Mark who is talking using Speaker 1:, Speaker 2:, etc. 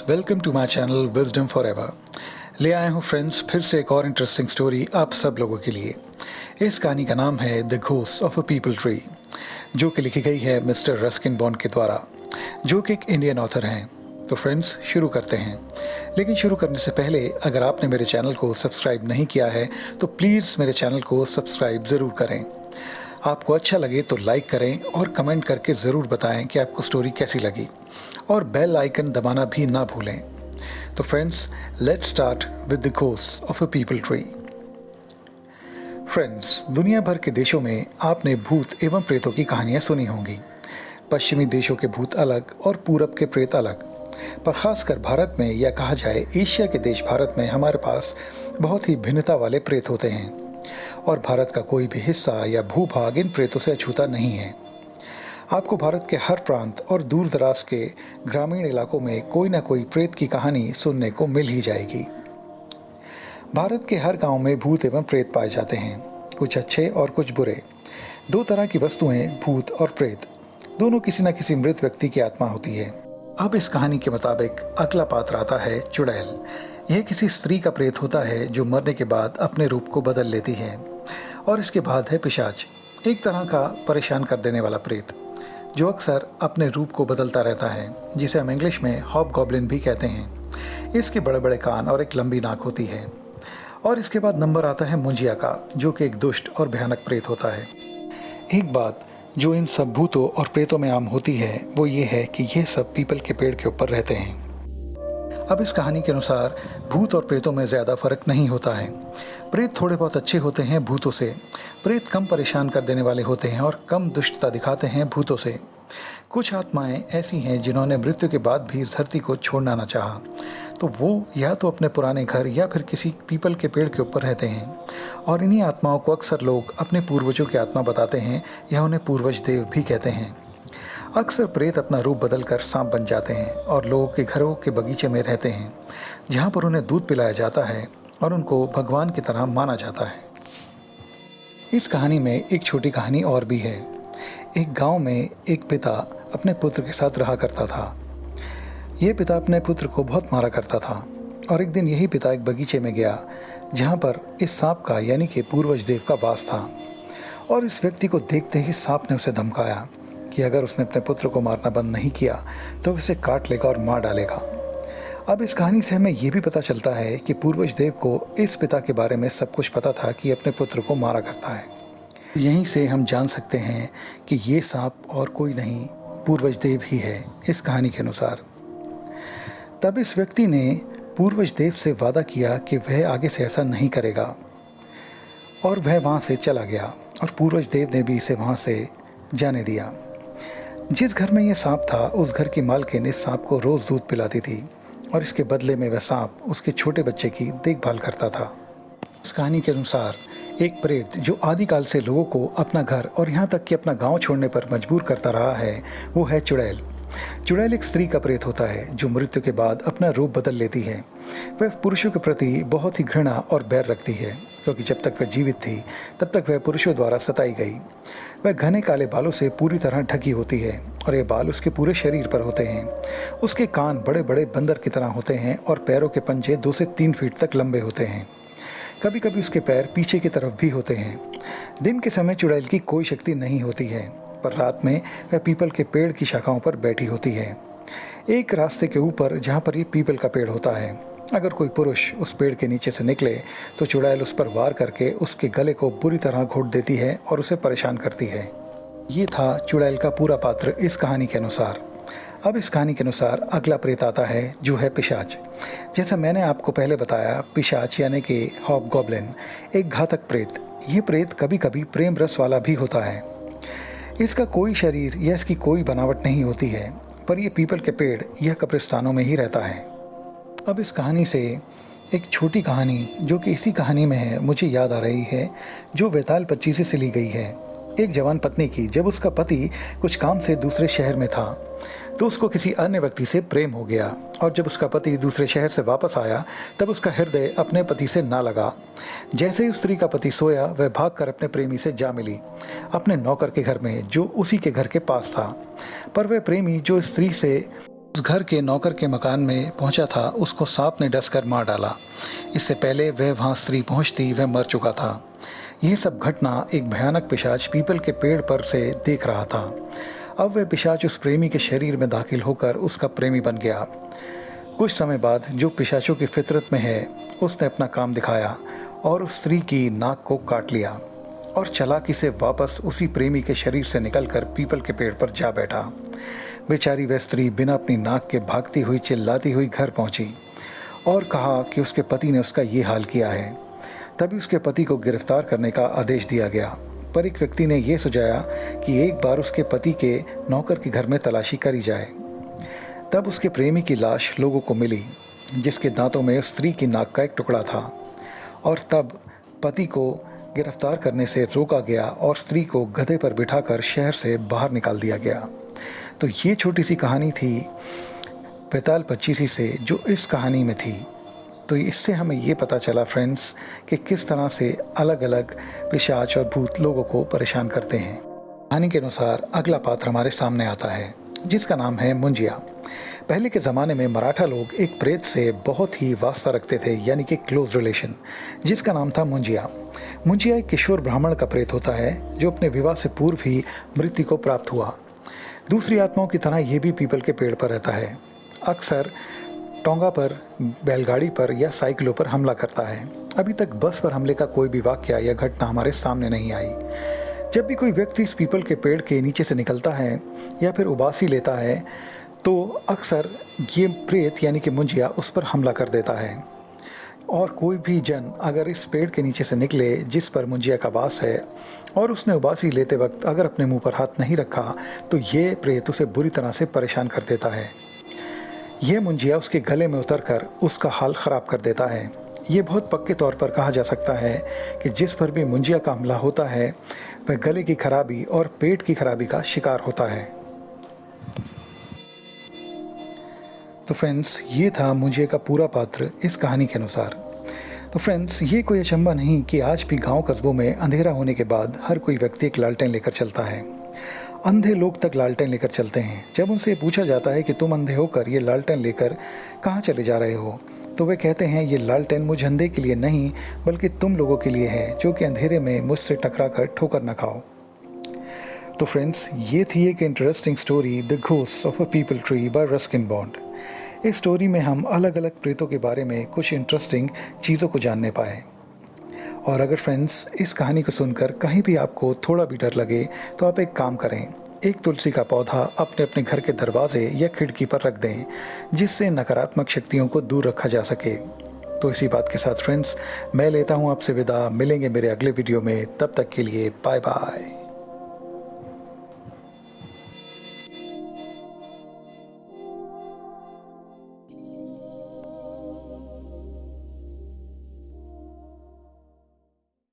Speaker 1: Welcome to my channel wisdom forever. ले आए हूँ फ्रेंड्स फिर से एक और इंटरेस्टिंग स्टोरी आप सब लोगों के लिए। इस कहानी का नाम है the ghost of a people tree, जो कि लिखी गई है मिस्टर रस्किन बॉन्ड के द्वारा, जो कि एक इंडियन ऑथर हैं। तो फ्रेंड्स शुरू करते हैं। लेकिन शुरू करने से पहले अगर आपने मेरे चैनल को सब्सक्राइब नहीं किया है तो प्लीज़ मेरे चैनल को सब्सक्राइब ज़रूर करें। आपको अच्छा लगे तो लाइक करें और कमेंट करके ज़रूर बताएं कि आपको स्टोरी कैसी लगी, और बेल आइकन दबाना भी ना भूलें। तो friends, let's start with the ghost of a people tree. Friends, दुनिया भर के देशों में आपने भूत एवं प्रेतों की कहानियाँ सुनी होंगी। पश्चिमी देशों के भूत अलग और पूरब के प्रेत अलग, पर ख़ासकर भारत में या कहा जाए एशिया के देश भारत में हमारे पास बहुत ही भिन्नता वाले प्रेत होते हैं, और भारत का कोई भी हिस्सा या भूभाग इन प्रेतों से अछूता नहीं है। आपको भारत के हर प्रांत और दूर दराज के ग्रामीण इलाकों में कोई ना कोई प्रेत की कहानी सुनने को मिल ही जाएगी। भारत के हर गांव में भूत एवं प्रेत पाए जाते हैं, कुछ अच्छे और कुछ बुरे। दो तरह की वस्तुएं, भूत और प्रेत, दोनों किसी न किसी मृत व्यक्ति की आत्मा होती है। अब इस कहानी के मुताबिक अगला पात्र आता है चुड़ैल। यह किसी स्त्री का प्रेत होता है जो मरने के बाद अपने रूप को बदल लेती है। और इसके बाद है पिशाच, एक तरह का परेशान कर देने वाला प्रेत जो अक्सर अपने रूप को बदलता रहता है, जिसे हम इंग्लिश में हॉबगॉब्लिन भी कहते हैं। इसके बड़े बड़े कान और एक लंबी नाक होती है। और इसके बाद नंबर आता है मुंजिया का, जो कि एक दुष्ट और भयानक प्रेत होता है। एक बात जो इन सब भूतों और प्रेतों में आम होती है वो ये है कि ये सब पीपल के पेड़ के ऊपर रहते हैं। अब इस कहानी के अनुसार भूत और प्रेतों में ज़्यादा फर्क नहीं होता है। प्रेत थोड़े बहुत अच्छे होते हैं भूतों से। प्रेत कम परेशान कर देने वाले होते हैं और कम दुष्टता दिखाते हैं भूतों से। कुछ आत्माएं ऐसी हैं जिन्होंने मृत्यु के बाद भी इस धरती को छोड़ना न चाहा, तो वो या तो अपने पुराने घर या फिर किसी पीपल के पेड़ के ऊपर रहते हैं। और इन्हीं आत्माओं को अक्सर लोग अपने पूर्वजों की आत्मा बताते हैं या उन्हें पूर्वज देव भी कहते हैं। अक्सर प्रेत अपना रूप बदलकर सांप बन जाते हैं और लोगों के घरों के बगीचे में रहते हैं, जहाँ पर उन्हें दूध पिलाया जाता है और उनको भगवान की तरह माना जाता है। इस कहानी में एक छोटी कहानी और भी है। एक गांव में एक पिता अपने पुत्र के साथ रहा करता था। ये पिता अपने पुत्र को बहुत मारा करता था, और एक दिन यही पिता एक बगीचे में गया जहाँ पर इस सांप का यानी कि पूर्वज देव का वास था। और इस व्यक्ति को देखते ही सांप ने उसे धमकाया कि अगर उसने अपने पुत्र को मारना बंद नहीं किया तो उसे काट लेगा और मार डालेगा। अब इस कहानी से हमें ये भी पता चलता है कि पूर्वज देव को इस पिता के बारे में सब कुछ पता था कि अपने पुत्र को मारा करता है। यहीं से हम जान सकते हैं कि ये सांप और कोई नहीं, पूर्वज देव ही है इस कहानी के अनुसार। तब इस व्यक्ति ने पूर्वज देव से वादा किया कि वह आगे से ऐसा नहीं करेगा, और वह वहाँ से चला गया और पूर्वज देव ने भी इसे वहाँ से जाने दिया। जिस घर में ये सांप था उस घर की मालकिन इस सांप को रोज़ दूध पिलाती थी, और इसके बदले में वह सांप उसके छोटे बच्चे की देखभाल करता था। इस कहानी के अनुसार एक प्रेत जो आदिकाल से लोगों को अपना घर और यहाँ तक कि अपना गांव छोड़ने पर मजबूर करता रहा है, वो है चुड़ैल। चुड़ैल एक स्त्री का प्रेत होता है जो मृत्यु के बाद अपना रूप बदल लेती है। वह पुरुषों के प्रति बहुत ही घृणा और बैर रखती है, क्योंकि जब तक वह जीवित थी तब तक वह पुरुषों द्वारा सताई गई। वह घने काले बालों से पूरी तरह ढकी होती है, और ये बाल उसके पूरे शरीर पर होते हैं। उसके कान बड़े बड़े बंदर की तरह होते हैं, और पैरों के पंजे 2 से 3 फीट तक लंबे होते हैं। कभी कभी उसके पैर पीछे की तरफ भी होते हैं। दिन के समय चुड़ैल की कोई शक्ति नहीं होती है, पर रात में वह पीपल के पेड़ की शाखाओं पर बैठी होती है, एक रास्ते के ऊपर जहाँ पर ये पीपल का पेड़ होता है। अगर कोई पुरुष उस पेड़ के नीचे से निकले तो चुड़ैल उस पर वार करके उसके गले को बुरी तरह घोट देती है और उसे परेशान करती है। ये था चुड़ैल का पूरा पात्र इस कहानी के अनुसार। अब इस कहानी के अनुसार अगला प्रेत आता है जो है पिशाच। जैसा मैंने आपको पहले बताया, पिशाच यानी कि हॉबगॉब्लिन एक घातक प्रेत। ये प्रेत कभी कभी प्रेम रस वाला भी होता है। इसका कोई शरीर या इसकी कोई बनावट नहीं होती है, पर यह पीपल के पेड़ यह कब्रिस्तानों में ही रहता है। अब इस कहानी से एक छोटी कहानी जो कि इसी कहानी में है मुझे याद आ रही है, जो वेताल 25 से ली गई है। एक जवान पत्नी की जब उसका पति कुछ काम से दूसरे शहर में था तो उसको किसी अन्य व्यक्ति से प्रेम हो गया, और जब उसका पति दूसरे शहर से वापस आया तब उसका हृदय अपने पति से ना लगा। जैसे ही उस स्त्री का पति सोया वह भागकर अपने प्रेमी से जा मिली, अपने नौकर के घर में जो उसी के घर के पास था। पर वह प्रेमी जो स्त्री से उस घर के नौकर के मकान में पहुंचा था, उसको सांप ने डसकर मार डाला। इससे पहले वह वहां स्त्री पहुंचती वह मर चुका था। यह सब घटना एक भयानक पिशाच पीपल के पेड़ पर से देख रहा था। अब वह पिशाच उस प्रेमी के शरीर में दाखिल होकर उसका प्रेमी बन गया। कुछ समय बाद, जो पिशाचों की फितरत में है, उसने अपना काम दिखाया और उस स्त्री की नाक को काट लिया और चालाकी से वापस उसी प्रेमी के शरीर से निकलकर पीपल के पेड़ पर जा बैठा। बेचारी वह स्त्री बिना अपनी नाक के भागती हुई चिल्लाती हुई घर पहुंची और कहा कि उसके पति ने उसका ये हाल किया है। तभी उसके पति को गिरफ्तार करने का आदेश दिया गया, पर एक व्यक्ति ने यह सुझाया कि एक बार उसके पति के नौकर के घर में तलाशी करी जाए। तब उसके प्रेमी की लाश लोगों को मिली, जिसके दांतों में उस स्त्री की नाक का एक टुकड़ा था, और तब पति को गिरफ्तार करने से रोका गया और स्त्री को गधे पर बिठाकर शहर से बाहर निकाल दिया गया। तो ये छोटी सी कहानी थी बेताल पच्चीसी से, जो इस कहानी में थी। तो इससे हमें ये पता चला फ्रेंड्स कि किस तरह से अलग अलग पिशाच और भूत लोगों को परेशान करते हैं। कहानी के अनुसार अगला पात्र हमारे सामने आता है, जिसका नाम है मुंजिया। पहले के ज़माने में मराठा लोग एक प्रेत से बहुत ही वास्ता रखते थे, यानी कि क्लोज रिलेशन, जिसका नाम था मुंजिया। मुंजिया एक किशोर ब्राह्मण का प्रेत होता है जो अपने विवाह से पूर्व ही मृत्यु को प्राप्त हुआ। दूसरी आत्माओं की तरह ये भी पीपल के पेड़ पर रहता है। अक्सर टोंगा पर, बैलगाड़ी पर या साइकिलों पर हमला करता है। अभी तक बस पर हमले का कोई भी वाकया या घटना हमारे सामने नहीं आई। जब भी कोई व्यक्ति इस पीपल के पेड़ के नीचे से निकलता है या फिर उबासी लेता है, तो अक्सर ये प्रेत यानी कि मुंजिया उस पर हमला कर देता है। और कोई भी जन अगर इस पेड़ के नीचे से निकले जिस पर मुंजिया का वास है और उसने उबासी लेते वक्त अगर अपने मुंह पर हाथ नहीं रखा, तो ये प्रेत उसे बुरी तरह से परेशान कर देता है। यह मुंजिया उसके गले में उतरकर उसका हाल ख़राब कर देता है। ये बहुत पक्के तौर पर कहा जा सकता है कि जिस पर भी मुंजिया का हमला होता है वह गले की खराबी और पेट की खराबी का शिकार होता है। तो फ्रेंड्स, ये था मुंजिया का पूरा पात्र इस कहानी के अनुसार। तो फ्रेंड्स, ये कोई अचंभा नहीं कि आज भी गांव कस्बों में अंधेरा होने के बाद हर कोई व्यक्ति एक लालटेन लेकर चलता है। अंधे लोग तक लालटेन लेकर चलते हैं। जब उनसे पूछा जाता है कि तुम अंधे होकर ये लालटेन लेकर कहाँ चले जा रहे हो, तो वे कहते हैं ये लालटेन मुझ अंधे के लिए नहीं बल्कि तुम लोगों के लिए है जो कि अंधेरे में मुझसे टकरा कर ठोकर न खाओ। तो फ्रेंड्स, ये थी एक interesting story, the ghost of a people tree bye Ruskin bond. इस स्टोरी में हम अलग अलग प्रेतों के बारे में कुछ इंटरेस्टिंग चीज़ों को जानने पाए। और अगर फ्रेंड्स इस कहानी को सुनकर कहीं भी आपको थोड़ा भी डर लगे, तो आप एक काम करें, एक तुलसी का पौधा अपने अपने घर के दरवाजे या खिड़की पर रख दें, जिससे नकारात्मक शक्तियों को दूर रखा जा सके। तो इसी बात के साथ फ्रेंड्स, मैं लेता हूँ आपसे विदा। मिलेंगे मेरे अगले वीडियो में, तब तक के लिए बाय बाय।